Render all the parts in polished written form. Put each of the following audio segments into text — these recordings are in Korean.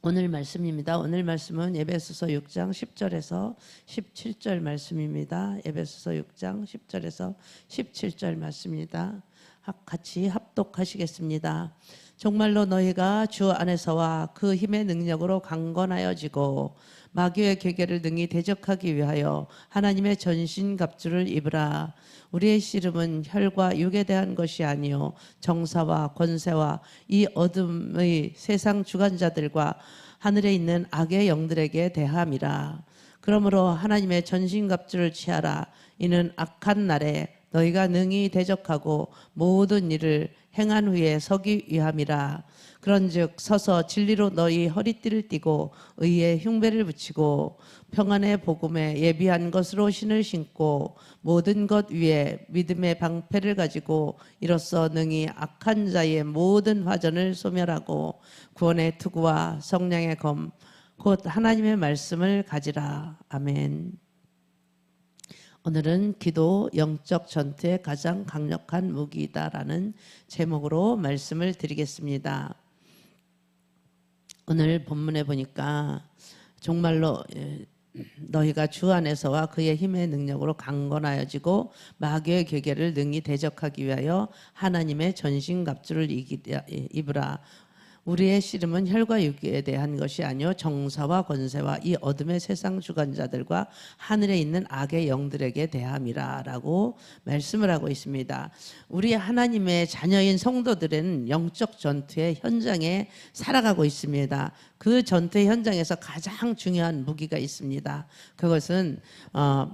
오늘 말씀입니다. 오늘 말씀은 에베소서 6장 10절에서 17절 말씀입니다. 에베소서 6장 10절에서 17절 말씀입니다. 같이 합독하시겠습니다. 정말로 너희가 주 안에서와 그 힘의 능력으로 강건하여지고 마귀의 계계를 능히 대적하기 위하여 하나님의 전신갑주를 입으라. 우리의 씨름은 혈과 육에 대한 것이 아니요 정사와 권세와 이 어둠의 세상 주관자들과 하늘에 있는 악의 영들에게 대함이라. 그러므로 하나님의 전신갑주를 취하라. 이는 악한 날에 너희가 능히 대적하고 모든 일을 행한 후에 서기 위함이라. 그런즉 서서 진리로 너희 허리띠를 띠고 의의 흉배를 붙이고 평안의 복음에 예비한 것으로 신을 신고 모든 것 위에 믿음의 방패를 가지고 이로써 능히 악한 자의 모든 화전을 소멸하고 구원의 투구와 성령의 검 곧 하나님의 말씀을 가지라. 아멘. 오늘은 기도 영적 전투의 가장 강력한 무기다라는 제목으로 말씀을 드리겠습니다. 오늘 본문에 보니까 정말로 너희가 주 안에서와 그의 힘의 능력으로 강건하여지고 마귀의 계계를 능히 대적하기 위하여 하나님의 전신갑주를 입으라. 우리의 씨름은 혈과 육에 대한 것이 아니요 정사와 권세와 이 어둠의 세상 주관자들과 하늘에 있는 악의 영들에게 대함이라 라고 말씀을 하고 있습니다. 우리 하나님의 자녀인 성도들은 영적 전투의 현장에 살아가고 있습니다. 그 전투의 현장에서 가장 중요한 무기가 있습니다. 그것은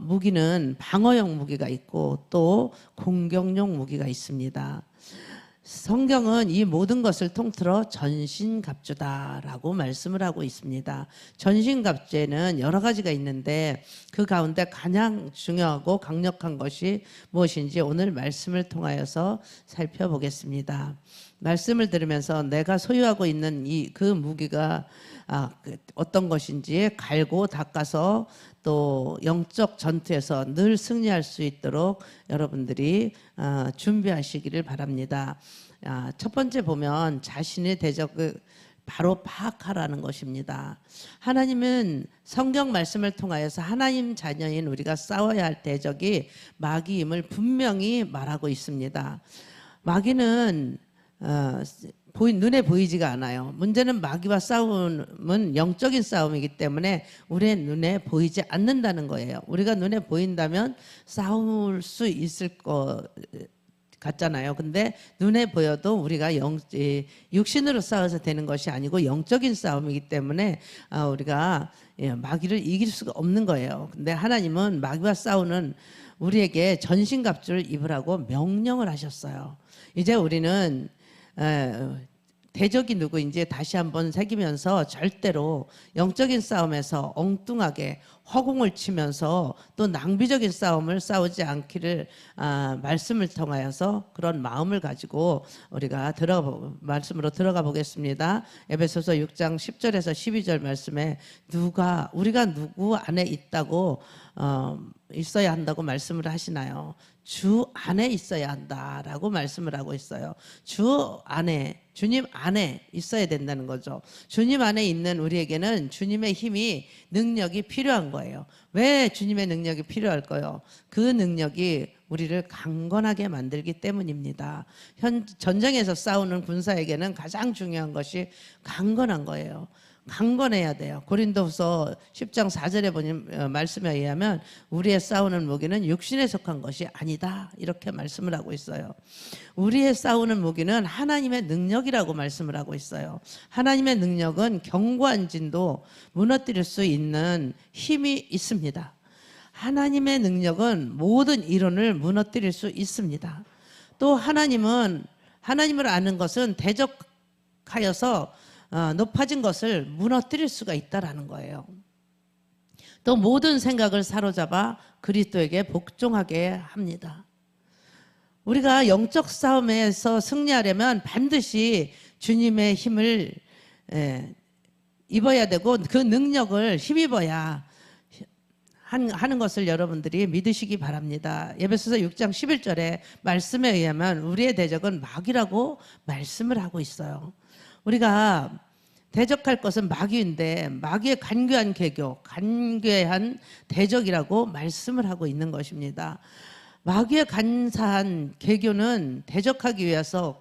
무기는 방어용 무기가 있고 또 공격용 무기가 있습니다. 성경은 이 모든 것을 통틀어 전신갑주다라고 말씀을 하고 있습니다. 전신갑주에는 여러 가지가 있는데 그 가운데 가장 중요하고 강력한 것이 무엇인지 오늘 말씀을 통하여서 살펴보겠습니다. 말씀을 들으면서 내가 소유하고 있는 그 무기가 어떤 것인지 갈고 닦아서 또 영적 전투에서 늘 승리할 수 있도록 여러분들이 준비하시기를 바랍니다. 첫 번째 보면 자신의 대적을 바로 파악하라는 것입니다. 하나님은 성경 말씀을 통하여서 하나님 자녀인 우리가 싸워야 할 대적이 마귀임을 분명히 말하고 있습니다. 마귀는 눈에 보이지가 않아요. 문제는 마귀와 싸움은 영적인 싸움이기 때문에 우리의 눈에 보이지 않는다는 거예요. 우리가 눈에 보인다면 싸울 수 있을 것 같잖아요. 근데 눈에 보여도 우리가 육신으로 싸워서 되는 것이 아니고 영적인 싸움이기 때문에 우리가 마귀를 이길 수가 없는 거예요. 근데 하나님은 마귀와 싸우는 우리에게 전신갑주를 입으라고 명령을 하셨어요. 이제 우리는 대적이 누구인지 다시 한번 새기면서 절대로 영적인 싸움에서 엉뚱하게 허공을 치면서 또 낭비적인 싸움을 싸우지 않기를 말씀을 통하여서 그런 마음을 가지고 우리가 말씀으로 들어가 보겠습니다. 에베소서 6장 10절에서 12절 말씀에 우리가 누구 안에 있다고 있어야 한다고 말씀을 하시나요? 주 안에 있어야 한다라고 말씀을 하고 있어요. 주님 안에 있어야 된다는 거죠. 주님 안에 있는 우리에게는 주님의 힘이 능력이 필요한 거예요. 왜 주님의 능력이 필요할까요? 그 능력이 우리를 강건하게 만들기 때문입니다. 전쟁에서 싸우는 군사에게는 가장 중요한 것이 강건한 거예요. 강건해야 돼요. 고린도후서 10장 4절에 보는 말씀에 의하면 우리의 싸우는 무기는 육신에 속한 것이 아니다 이렇게 말씀을 하고 있어요. 우리의 싸우는 무기는 하나님의 능력이라고 말씀을 하고 있어요. 하나님의 능력은 견고한 진도 무너뜨릴 수 있는 힘이 있습니다. 하나님의 능력은 모든 이론을 무너뜨릴 수 있습니다. 또 하나님을 아는 것은 대적하여서 높아진 것을 무너뜨릴 수가 있다라는 거예요. 또 모든 생각을 사로잡아 그리스도에게 복종하게 합니다. 우리가 영적 싸움에서 승리하려면 반드시 주님의 힘을 입어야 되고 그 능력을 힘입어야 하는 것을 여러분들이 믿으시기 바랍니다. 에베소서 6장 11절에 말씀에 의하면 우리의 대적은 마귀라고 말씀을 하고 있어요. 우리가 대적할 것은 마귀인데 마귀의 간교한 개교, 간교한 대적이라고 말씀을 하고 있는 것입니다. 마귀의 간사한 개교는 대적하기 위해서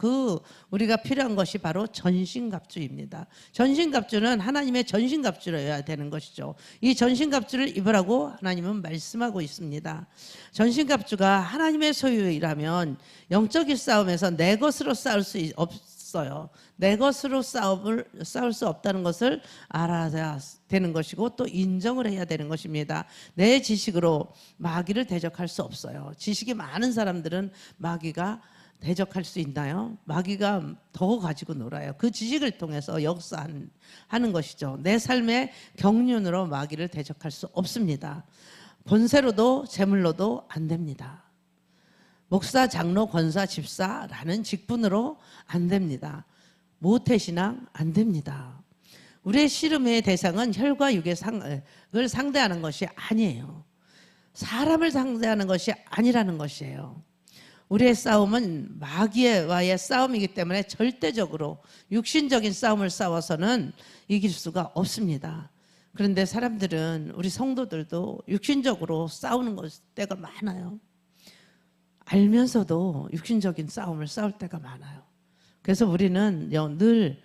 우리가 필요한 것이 바로 전신갑주입니다. 전신갑주는 하나님의 전신갑주여야 되는 것이죠. 이 전신갑주를 입으라고 하나님은 말씀하고 있습니다. 전신갑주가 하나님의 소유이라면 영적인 싸움에서 내 것으로 싸울 수 없어요. 내 것으로 싸울 수 없다는 것을 알아야 되는 것이고 또 인정을 해야 되는 것입니다. 내 지식으로 마귀를 대적할 수 없어요. 지식이 많은 사람들은 마귀가 대적할 수 있나요? 마귀가 더 가지고 놀아요. 그 지식을 통해서 역사하는 것이죠. 내 삶의 경륜으로 마귀를 대적할 수 없습니다. 본세로도 재물로도 안 됩니다. 목사, 장로, 권사, 집사라는 직분으로 안 됩니다. 모태신앙 안 됩니다. 우리의 씨름의 대상은 혈과 육의 상을 상대하는 것이 아니에요. 사람을 상대하는 것이 아니라는 것이에요. 우리의 싸움은 마귀와의 싸움이기 때문에 절대적으로 육신적인 싸움을 싸워서는 이길 수가 없습니다. 그런데 사람들은, 우리 성도들도 육신적으로 싸우는 때가 많아요. 알면서도 육신적인 싸움을 싸울 때가 많아요. 그래서 우리는 늘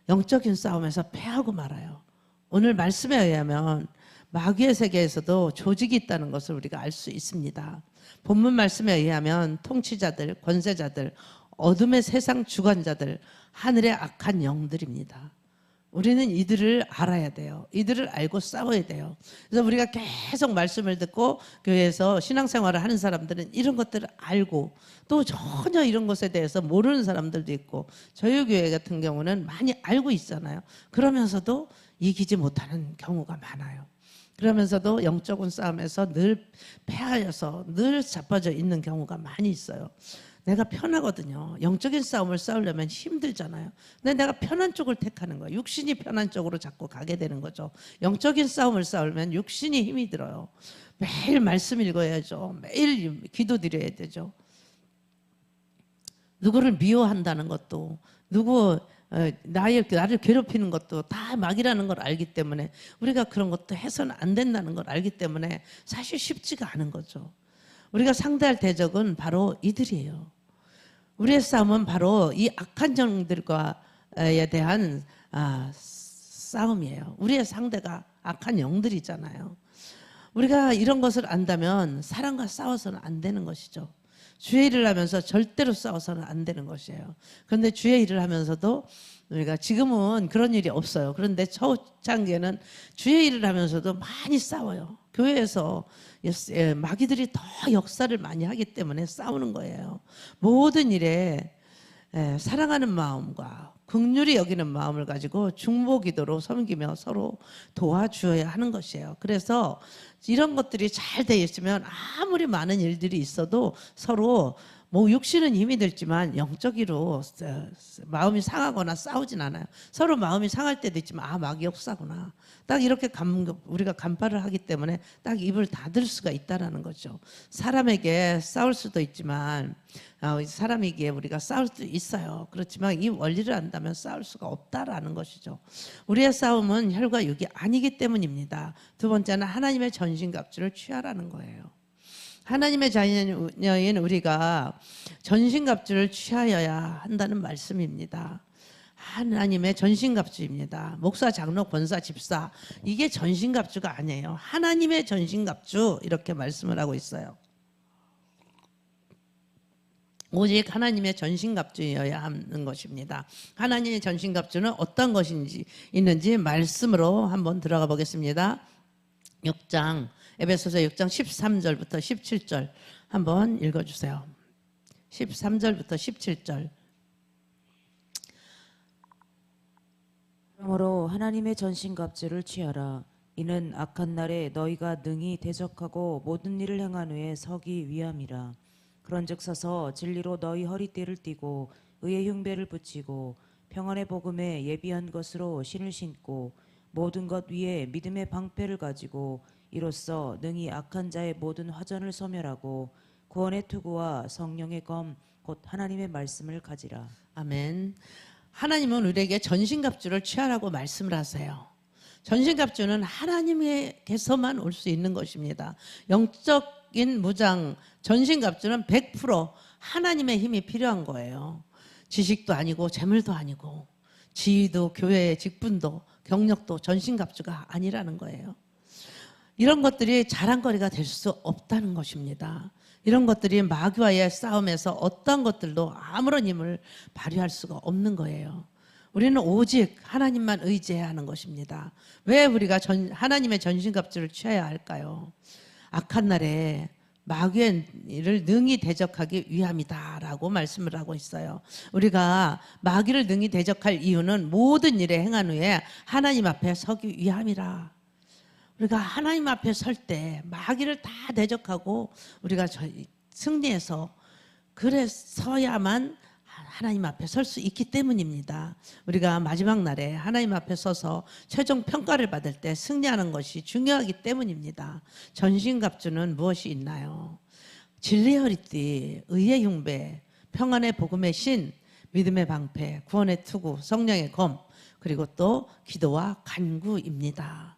영적인 싸움에서 패하고 말아요. 오늘 말씀에 의하면 마귀의 세계에서도 조직이 있다는 것을 우리가 알 수 있습니다. 본문 말씀에 의하면 통치자들, 권세자들, 어둠의 세상 주관자들, 하늘의 악한 영들입니다. 우리는 이들을 알아야 돼요. 이들을 알고 싸워야 돼요. 그래서 우리가 계속 말씀을 듣고 교회에서 신앙생활을 하는 사람들은 이런 것들을 알고 또 전혀 이런 것에 대해서 모르는 사람들도 있고, 저희 교회 같은 경우는 많이 알고 있잖아요. 그러면서도 이기지 못하는 경우가 많아요. 그러면서도 영적인 싸움에서 늘 패하여서 늘 자빠져 있는 경우가 많이 있어요. 내가 편하거든요. 영적인 싸움을 싸우려면 힘들잖아요. 근데 내가 편한 쪽을 택하는 거예요. 육신이 편한 쪽으로 자꾸 가게 되는 거죠. 영적인 싸움을 싸우려면 육신이 힘이 들어요. 매일 말씀 읽어야죠. 매일 기도 드려야 되죠. 누구를 미워한다는 것도, 나를 괴롭히는 것도 다 마귀라는 걸 알기 때문에, 우리가 그런 것도 해서는 안 된다는 걸 알기 때문에 사실 쉽지가 않은 거죠. 우리가 상대할 대적은 바로 이들이에요. 우리의 싸움은 바로 이 악한 영들과에 대한 싸움이에요. 우리의 상대가 악한 영들이잖아요. 우리가 이런 것을 안다면 사람과 싸워서는 안 되는 것이죠. 주의 일을 하면서 절대로 싸워서는 안 되는 것이에요. 그런데 주의 일을 하면서도 우리가 지금은 그런 일이 없어요. 그런데 초창기에는 주의 일을 하면서도 많이 싸워요. 교회에서 마귀들이 더 역사를 많이 하기 때문에 싸우는 거예요. 모든 일에 사랑하는 마음과 긍휼히 여기는 마음을 가지고 중보기도로 섬기며 서로 도와주어야 하는 것이에요. 그래서 이런 것들이 잘 되어 있으면 아무리 많은 일들이 있어도 서로 육신은 힘이 들지만 영적으로 마음이 상하거나 싸우진 않아요. 서로 마음이 상할 때도 있지만 마귀 역사구나. 딱 이렇게 우리가 간파를 하기 때문에 딱 입을 닫을 수가 있다라는 거죠. 사람에게 싸울 수도 있지만 사람에게 우리가 싸울 수 있어요. 그렇지만 이 원리를 안다면 싸울 수가 없다라는 것이죠. 우리의 싸움은 혈과 육이 아니기 때문입니다. 두 번째는 하나님의 전신갑주를 취하라는 거예요. 하나님의 자녀인 우리가 전신갑주를 취하여야 한다는 말씀입니다. 하나님의 전신갑주입니다. 목사, 장로, 권사, 집사, 이게 전신갑주가 아니에요. 하나님의 전신갑주, 이렇게 말씀을 하고 있어요. 오직 하나님의 전신갑주여야 하는 것입니다. 하나님의 전신갑주는 어떤 것인지 있는지 말씀으로 한번 들어가 보겠습니다. 6장, 에베소서 6장 13절부터 17절 한번 읽어주세요. 13절부터 17절. 그러므로 하나님의 전신갑주를 취하라. 이는 악한 날에 너희가 능히 대적하고 모든 일을 행한 후에 서기 위함이라. 그런즉 서서 진리로 너희 허리띠를 띠고 의의 흉배를 붙이고 평안의 복음에 예비한 것으로 신을 신고 모든 것 위에 믿음의 방패를 가지고 이로써 능히 악한 자의 모든 화전을 소멸하고 구원의 투구와 성령의 검 곧 하나님의 말씀을 가지라. 아멘. 하나님은 우리에게 전신갑주를 취하라고 말씀을 하세요. 전신갑주는 하나님께서만 올 수 있는 것입니다. 영적인 무장, 전신갑주는 100% 하나님의 힘이 필요한 거예요. 지식도 아니고 재물도 아니고 지위도 교회의 직분도 경력도 전신갑주가 아니라는 거예요. 이런 것들이 자랑거리가 될 수 없다는 것입니다. 이런 것들이 마귀와의 싸움에서 어떤 것들도 아무런 힘을 발휘할 수가 없는 거예요. 우리는 오직 하나님만 의지해야 하는 것입니다. 왜 우리가 하나님의 전신갑주를 취해야 할까요? 악한 날에 마귀의 일을 능히 대적하기 위함이다라고 말씀을 하고 있어요. 우리가 마귀를 능히 대적할 이유는 모든 일에 행한 후에 하나님 앞에 서기 위함이라. 우리가 하나님 앞에 설 때 마귀를 다 대적하고 우리가 승리해서 그래서야만 하나님 앞에 설 수 있기 때문입니다. 우리가 마지막 날에 하나님 앞에 서서 최종 평가를 받을 때 승리하는 것이 중요하기 때문입니다. 전신갑주는 무엇이 있나요? 진리의 허리띠, 의의 흉배, 평안의 복음의 신, 믿음의 방패, 구원의 투구, 성령의 검, 그리고 또 기도와 간구입니다.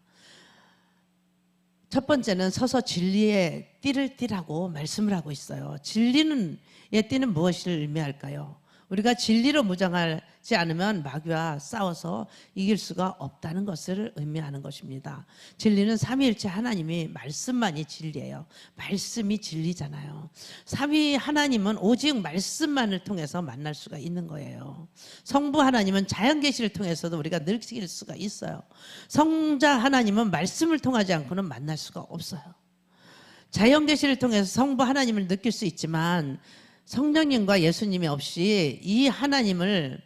첫 번째는 서서 진리의 띠를 띠라고 말씀을 하고 있어요. 진리의 띠는 무엇을 의미할까요? 우리가 진리로 무장하지 않으면 마귀와 싸워서 이길 수가 없다는 것을 의미하는 것입니다. 진리는 삼위일체 하나님이 말씀만이 진리예요. 말씀이 진리잖아요. 삼위 하나님은 오직 말씀만을 통해서 만날 수가 있는 거예요. 성부 하나님은 자연계시를 통해서도 우리가 느낄 수가 있어요. 성자 하나님은 말씀을 통하지 않고는 만날 수가 없어요. 자연계시를 통해서 성부 하나님을 느낄 수 있지만 성령님과 예수님이 없이 이 하나님을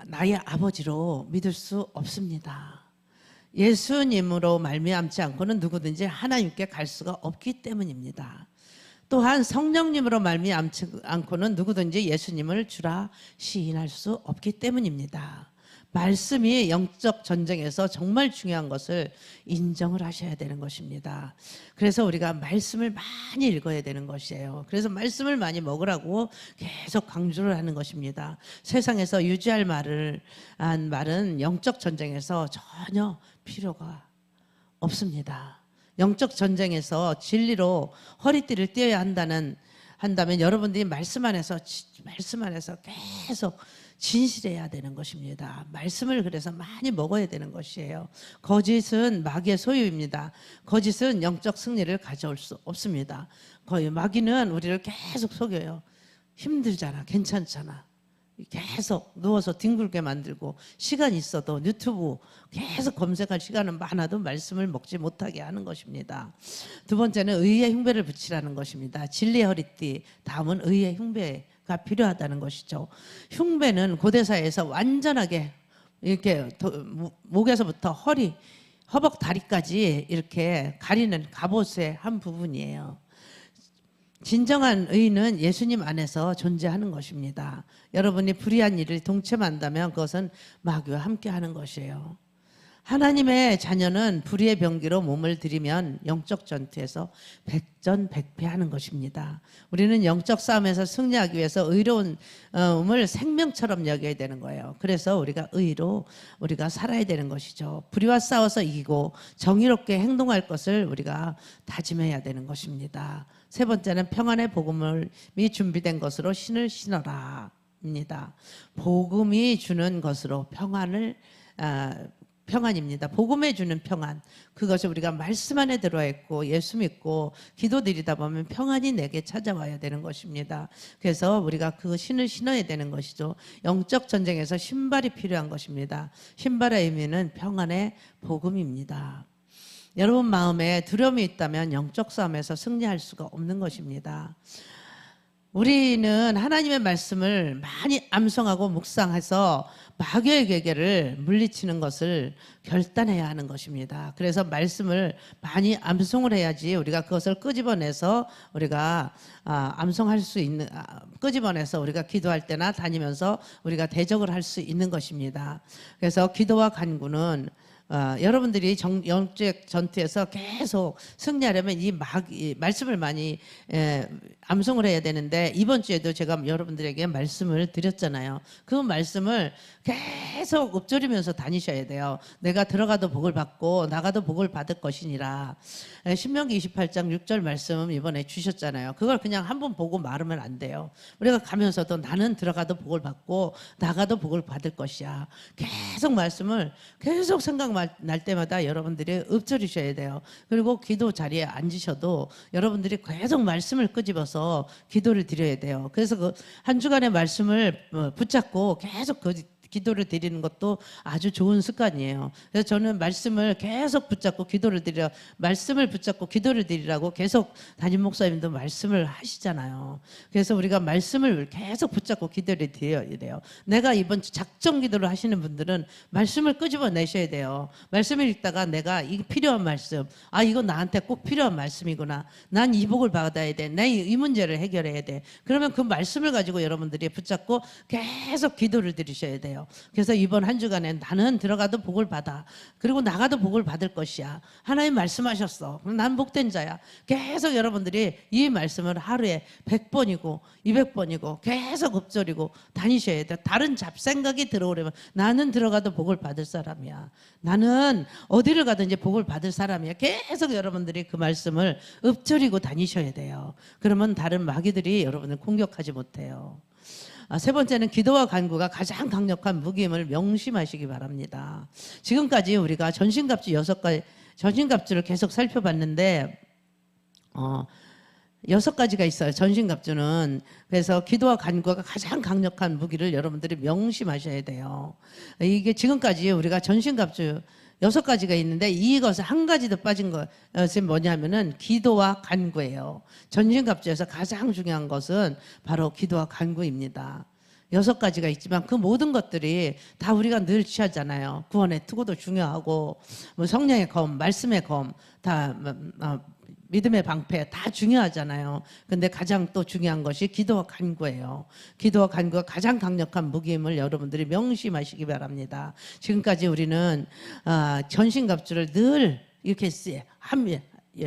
나의 아버지로 믿을 수 없습니다. 예수님으로 말미암지 않고는 누구든지 하나님께 갈 수가 없기 때문입니다. 또한 성령님으로 말미암지 않고는 누구든지 예수님을 주라 시인할 수 없기 때문입니다. 말씀이 영적 전쟁에서 정말 중요한 것을 인정을 하셔야 되는 것입니다. 그래서 우리가 말씀을 많이 읽어야 되는 것이에요. 그래서 말씀을 많이 먹으라고 계속 강조를 하는 것입니다. 세상에서 유지할 말은 영적 전쟁에서 전혀 필요가 없습니다. 영적 전쟁에서 진리로 허리띠를 띄어야 한다면 여러분들이 말씀 안에서 계속 진실해야 되는 것입니다. 말씀을 그래서 많이 먹어야 되는 것이에요. 거짓은 마귀의 소유입니다. 거짓은 영적 승리를 가져올 수 없습니다. 마귀는 우리를 계속 속여요. 힘들잖아, 괜찮잖아. 계속 누워서 뒹굴게 만들고 시간 있어도 유튜브 계속 검색할 시간은 많아도 말씀을 먹지 못하게 하는 것입니다. 두 번째는 의의 흉배를 붙이라는 것입니다. 진리의 허리띠, 다음은 의의 흉배가 필요하다는 것이죠. 흉배는 고대사에서 완전하게 이렇게 목에서부터 허벅 다리까지 이렇게 가리는 갑옷의 한 부분이에요. 진정한 의는 예수님 안에서 존재하는 것입니다. 여러분이 불의한 일을 동참한다면 그것은 마귀와 함께하는 것이에요. 하나님의 자녀는 불의의 병기로 몸을 들이면 영적 전투에서 백전백패하는 것입니다. 우리는 영적 싸움에서 승리하기 위해서 의로움을 생명처럼 여겨야 되는 거예요. 그래서 우리가 의로 우리가 살아야 되는 것이죠. 불의와 싸워서 이기고 정의롭게 행동할 것을 우리가 다짐해야 되는 것입니다. 세 번째는 평안의 복음이 준비된 것으로 신을 신어라 입니다. 복음이 주는 것으로 평안입니다. 복음에 주는 평안, 그것이 우리가 말씀 안에 들어와 있고 예수 믿고 기도드리다 보면 평안이 내게 찾아와야 되는 것입니다. 그래서 우리가 그 신을 신어야 되는 것이죠. 영적 전쟁에서 신발이 필요한 것입니다. 신발의 의미는 평안의 복음입니다. 여러분 마음에 두려움이 있다면 영적 싸움에서 승리할 수가 없는 것입니다. 우리는 하나님의 말씀을 많이 암송하고 묵상해서 마귀의 계계를 물리치는 것을 결단해야 하는 것입니다. 그래서 말씀을 많이 암송을 해야지 우리가 그것을 끄집어내서 우리가 암송할 수 있는, 끄집어내서 우리가 기도할 때나 다니면서 우리가 대적을 할 수 있는 것입니다. 그래서 기도와 간구는 여러분들이 영적 전투에서 계속 승리하려면 이 말씀을 많이 암송을 해야 되는데, 이번 주에도 제가 여러분들에게 말씀을 드렸잖아요. 그 말씀을 계속 읊조리면서 다니셔야 돼요. 내가 들어가도 복을 받고 나가도 복을 받을 것이니라. 신명기 28장 6절 말씀 이번에 주셨잖아요. 그걸 그냥 한번 보고 말하면 안 돼요. 우리가 가면서도 나는 들어가도 복을 받고 나가도 복을 받을 것이야. 계속 말씀을 계속 생각날 때마다 여러분들이 읊조리셔야 돼요. 그리고 기도 자리에 앉으셔도 여러분들이 계속 말씀을 끄집어서 기도를 드려야 돼요. 그래서 그 한 주간의 말씀을 붙잡고 계속 기도를 드리는 것도 아주 좋은 습관이에요. 그래서 저는 말씀을 계속 붙잡고 말씀을 붙잡고 기도를 드리라고 계속 담임 목사님도 말씀을 하시잖아요. 그래서 우리가 말씀을 계속 붙잡고 기도를 드려야 돼요. 내가 이번 주 작정 기도를 하시는 분들은 말씀을 끄집어 내셔야 돼요. 말씀을 읽다가 내가 이 필요한 말씀, 이거 나한테 꼭 필요한 말씀이구나. 난 이 복을 받아야 돼. 내 이 문제를 해결해야 돼. 그러면 그 말씀을 가지고 여러분들이 붙잡고 계속 기도를 드리셔야 돼요. 그래서 이번 한 주간에 나는 들어가도 복을 받아. 그리고 나가도 복을 받을 것이야. 하나님 말씀하셨어. 난 복된 자야. 계속 여러분들이 이 말씀을 하루에 100번이고 200번이고 계속 읊조리고 다니셔야 돼요. 다른 잡생각이 들어오려면 나는 들어가도 복을 받을 사람이야. 나는 어디를 가든지 복을 받을 사람이야. 계속 여러분들이 그 말씀을 읊조리고 다니셔야 돼요. 그러면 다른 마귀들이 여러분을 공격하지 못해요. 세 번째는 기도와 간구가 가장 강력한 무기임을 명심하시기 바랍니다. 지금까지 우리가 전신갑주 6가지, 전신갑주를 계속 살펴봤는데 6가지가 있어요. 전신갑주는. 그래서 기도와 간구가 가장 강력한 무기를 여러분들이 명심하셔야 돼요. 이게 지금까지 우리가 전신갑주 6가지가 있는데 이것을 한 가지 더 빠진 것은 뭐냐면은 기도와 간구예요. 전신갑주에서 가장 중요한 것은 바로 기도와 간구입니다. 6가지가 있지만 그 모든 것들이 다 우리가 늘 취하잖아요. 구원의 투구도 중요하고 뭐 성령의 검, 말씀의 검, 다 믿음의 방패 다 중요하잖아요. 근데 가장 또 중요한 것이 기도와 간구예요. 기도와 간구가 가장 강력한 무기임을 여러분들이 명심하시기 바랍니다. 지금까지 우리는 전신갑주를 늘 이렇게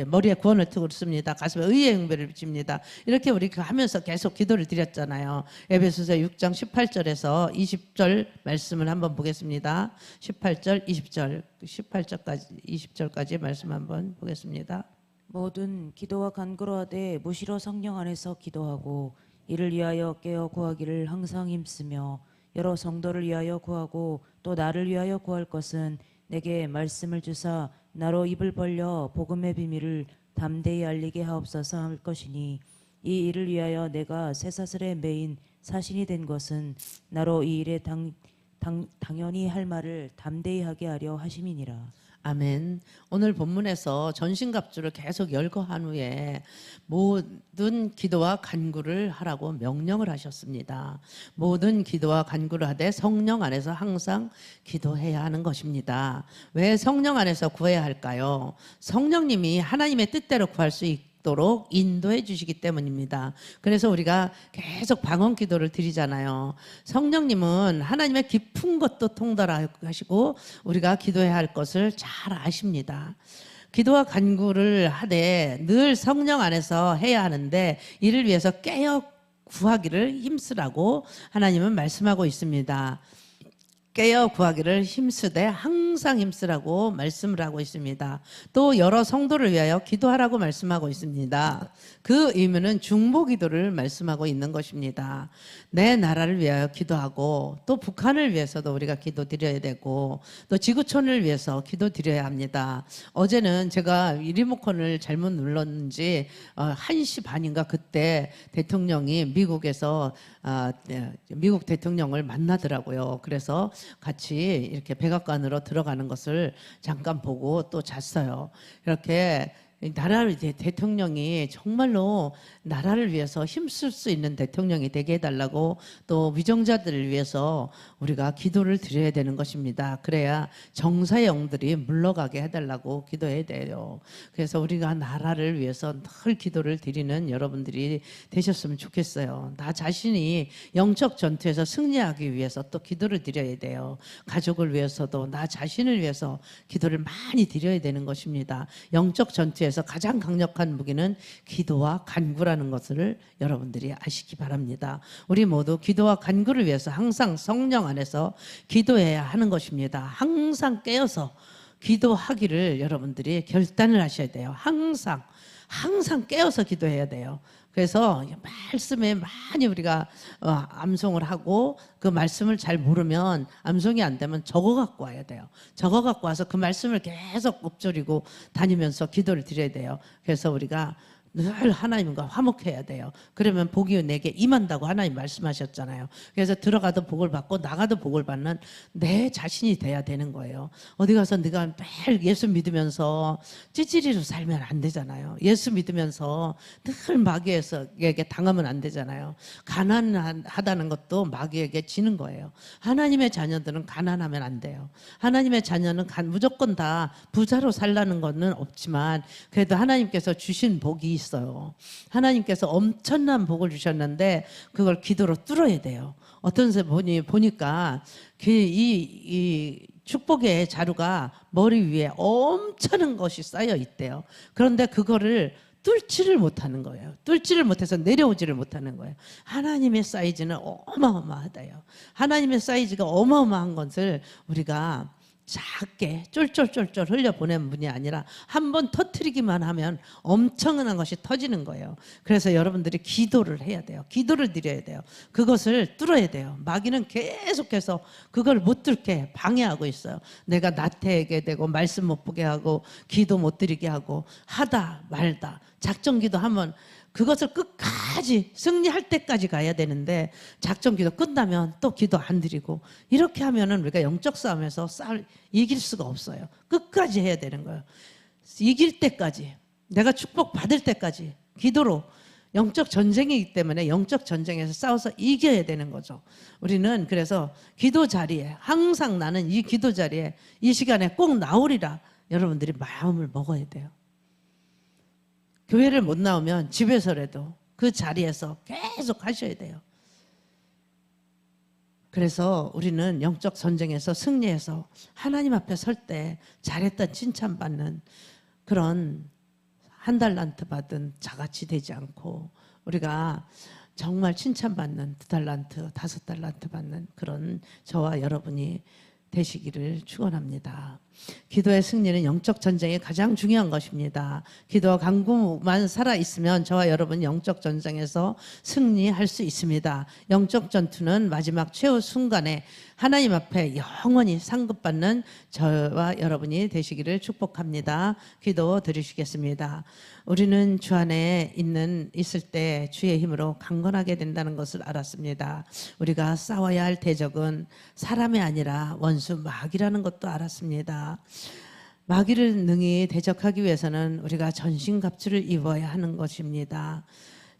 머리에 구원의 투구를 씁니다. 가슴에 의의 응배를 비칩니다. 이렇게 우리가 하면서 계속 기도를 드렸잖아요. 에베소서 6장 18절에서 20절 말씀을 한번 보겠습니다. 18절, 20절, 18절까지 20절까지 말씀 한번 보겠습니다. 모든 기도와 간구로 하되 무시로 성령 안에서 기도하고 이를 위하여 깨어 구하기를 항상 힘쓰며 여러 성도를 위하여 구하고 또 나를 위하여 구할 것은 내게 말씀을 주사 나로 입을 벌려 복음의 비밀을 담대히 알리게 하옵소서 할 것이니 이 일을 위하여 내가 쇠사슬에 매인 사신이 된 것은 나로 이 일에 당연히 할 말을 담대히 하게 하려 하심이니라. 아멘. 오늘 본문에서 전신갑주를 계속 열거한 후에 모든 기도와 간구를 하라고 명령을 하셨습니다. 모든 기도와 간구를 하되 성령 안에서 항상 기도해야 하는 것입니다. 왜 성령 안에서 구해야 할까요? 성령님이 하나님의 뜻대로 구할 수 있도록 인도해 주시기 때문입니다. 그래서 우리가 계속 방언 기도를 드리잖아요. 성령님은 하나님의 깊은 것도 통달하시고 우리가 기도해야 할 것을 잘 아십니다. 기도와 간구를 하되 늘 성령 안에서 해야 하는데 이를 위해서 깨어 구하기를 힘쓰라고 하나님은 말씀하고 있습니다. 깨어 구하기를 힘쓰되 항상 힘쓰라고 말씀을 하고 있습니다. 또 여러 성도를 위하여 기도하라고 말씀하고 있습니다. 그 의미는 중보 기도를 말씀하고 있는 것입니다. 내 나라를 위하여 기도하고 또 북한을 위해서도 우리가 기도 드려야 되고 또 지구촌을 위해서 기도 드려야 합니다. 어제는 제가 리모컨을 잘못 눌렀는지 1시 반인가 그때 대통령이 미국에서 미국 대통령을 만나더라고요. 그래서 같이 이렇게 백악관으로 들어가는 것을 잠깐 보고 또 잤어요. 이렇게 대통령이 정말로 나라를 위해서 힘쓸 수 있는 대통령이 되게 해달라고 또 위정자들을 위해서 우리가 기도를 드려야 되는 것입니다. 그래야 정사의 영들이 물러가게 해달라고 기도해야 돼요. 그래서 우리가 나라를 위해서 늘 기도를 드리는 여러분들이 되셨으면 좋겠어요. 나 자신이 영적 전투에서 승리하기 위해서 또 기도를 드려야 돼요. 가족을 위해서도 나 자신을 위해서 기도를 많이 드려야 되는 것입니다. 영적 전투에서 가장 강력한 무기는 기도와 간구라는 것을 여러분들이 아시기 바랍니다. 우리 모두 기도와 간구를 위해서 항상 성령 안에서 기도해야 하는 것입니다. 항상 깨어서 기도하기를 여러분들이 결단을 하셔야 돼요. 항상 깨어서 기도해야 돼요. 그래서 말씀에 많이 우리가 암송을 하고 그 말씀을 잘 모르면 암송이 안 되면 적어 갖고 와야 돼요. 적어 갖고 와서 그 말씀을 계속 읊조리고 다니면서 기도를 드려야 돼요. 그래서 우리가 늘 하나님과 화목해야 돼요. 그러면 복이 내게 임한다고 하나님 말씀하셨잖아요. 그래서 들어가도 복을 받고 나가도 복을 받는 내 자신이 돼야 되는 거예요. 어디 가서 네가 매일 예수 믿으면서 찌질이로 살면 안 되잖아요. 예수 믿으면서 늘 마귀에게 당하면 안 되잖아요. 가난하다는 것도 마귀에게 지는 거예요. 하나님의 자녀들은 가난하면 안 돼요. 하나님의 자녀는 무조건 다 부자로 살라는 것은 없지만 그래도 하나님께서 주신 복이 있어요. 하나님께서 엄청난 복을 주셨는데 그걸 기도로 뚫어야 돼요. 어떤 분이 보니까 이 축복의 자루가 머리 위에 엄청난 것이 쌓여 있대요. 그런데 그거를 뚫지를 못하는 거예요. 뚫지를 못해서 내려오지를 못하는 거예요. 하나님의 사이즈는 어마어마하다요. 하나님의 사이즈가 어마어마한 것을 우리가 작게 쫄쫄쫄쫄 흘려보낸 분이 아니라 한번 터뜨리기만 하면 엄청난 것이 터지는 거예요. 그래서 여러분들이 기도를 해야 돼요. 기도를 드려야 돼요. 그것을 뚫어야 돼요. 마귀는 계속해서 그걸 못 뚫게 방해하고 있어요. 내가 나태하게 되고 말씀 못 보게 하고 기도 못 드리게 하고 하다 말다 작전기도 하면 그것을 끝까지 승리할 때까지 가야 되는데 작전기도 끝나면 또 기도 안 드리고 이렇게 하면은 우리가 영적 싸움에서 이길 수가 없어요. 끝까지 해야 되는 거예요. 이길 때까지 내가 축복 받을 때까지 기도로 영적 전쟁이기 때문에 영적 전쟁에서 싸워서 이겨야 되는 거죠. 우리는 그래서 기도 자리에 항상 나는 이 기도 자리에 이 시간에 꼭 나오리라 여러분들이 마음을 먹어야 돼요. 교회를 못 나오면 집에서라도 그 자리에서 계속 하셔야 돼요. 그래서 우리는 영적 전쟁에서 승리해서 하나님 앞에 설 때 잘했다 칭찬받는 그런 한 달란트 받은 자같이 되지 않고 우리가 정말 칭찬받는 2달란트, 5달란트 받는 그런 저와 여러분이 되시기를 축원합니다. 기도의 승리는 영적 전쟁이 가장 중요한 것입니다. 기도와 간구만 살아있으면 저와 여러분 영적 전쟁에서 승리할 수 있습니다. 영적 전투는 마지막 최후 순간에 하나님 앞에 영원히 상급받는 저와 여러분이 되시기를 축복합니다. 기도 드리시겠습니다. 우리는 주 안에 있을 때 주의 힘으로 강건하게 된다는 것을 알았습니다. 우리가 싸워야 할 대적은 사람이 아니라 원수 마귀라는 것도 알았습니다. 마귀를 능히 대적하기 위해서는 우리가 전신갑주를 입어야 하는 것입니다.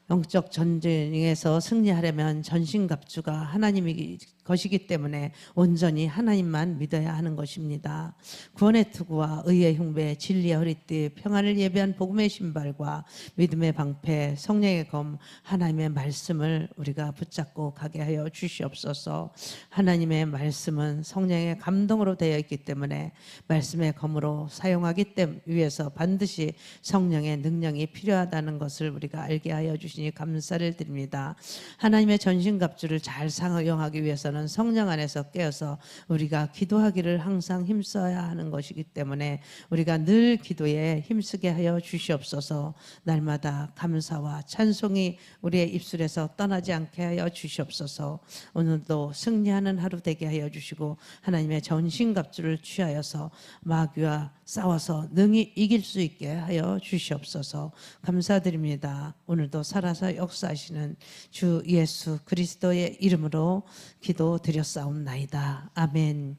영적 전쟁에서 승리하려면 전신갑주가 하나님이 것이기 때문에 온전히 하나님만 믿어야 하는 것입니다. 구원의 투구와 의의 흉배, 진리의 허리띠, 평안을 예배한 복음의 신발과 믿음의 방패, 성령의 검, 하나님의 말씀을 우리가 붙잡고 가게 하여 주시옵소서. 하나님의 말씀은 성령의 감동으로 되어 있기 때문에 말씀의 검으로 사용하기 위해서 반드시 성령의 능력이 필요하다는 것을 우리가 알게 하여 주시니 감사를 드립니다. 하나님의 전신갑주를 잘 사용하기 위해서는 성령 안에서 깨어서 우리가 기도하기를 항상 힘써야 하는 것이기 때문에 우리가 늘 기도에 힘쓰게 하여 주시옵소서. 날마다 감사와 찬송이 우리의 입술에서 떠나지 않게 하여 주시옵소서. 오늘도 승리하는 하루 되게 하여 주시고 하나님의 전신갑주를 취하여서 마귀와 싸워서 능히 이길 수 있게 하여 주시옵소서. 감사드립니다. 오늘도 살아서 역사하시는 주 예수 그리스도의 이름으로 기도드렸사옵나이다. 아멘.